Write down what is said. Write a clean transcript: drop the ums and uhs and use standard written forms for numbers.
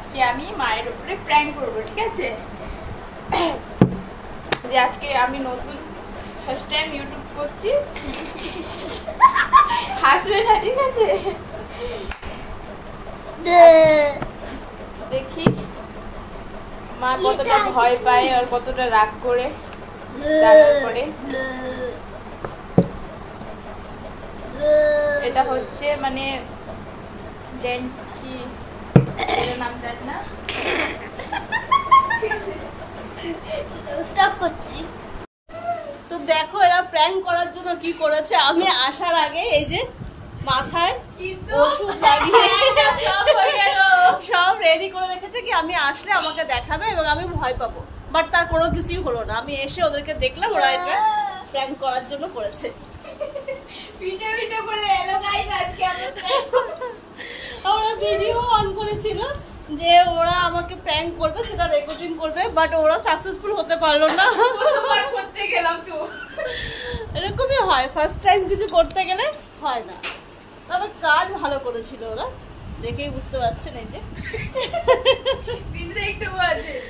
আজকে আমি মায়ের উপরে প্র্যাঙ্ক করবো, ঠিক আছে? যে আজকে আমি নতুন ফার্স্ট টাইম ইউটিউব করছি, হাসবে না, ঠিক আছে? দেখি মা কতটা ভয় পায় আর কতটা রাগ করে জানার পরে। এটা হচ্ছে মানে কি নাম জানি না, স্টপ করছি। তো দেখো এরা প্র্যাঙ্ক করার জন্য কি করেছে। আমি আসার আগে এই যে মাথায় ওষুধ লাগিয়ে সব রেডি করে রেখেছে কি আমি আসলে আমাকে দেখাবে এবং আমি ভয় পাবো, বাট তার কোনো কিছুই হলো না। আমি এসে ওদেরকে দেখলাম ওরা এটা প্র্যাঙ্ক করার জন্য করেছে। আমরা ভিডিও অন করেছিল যে ওরা আমাকে প্র্যাঙ্ক করবে, সেটা রেকর্ডিং করবে, বাট ওরা সাকসেসফুল হতে পারলো না। করতে গেলাম তো এরকমই হয়, ফার্স্ট টাইম কিছু করতে গেলে হয় না। তবে কাজ ভালো করেছিল ওরা, দেখেই বুঝতে পারছেন। এই যে দেখতে পাওয়া যায়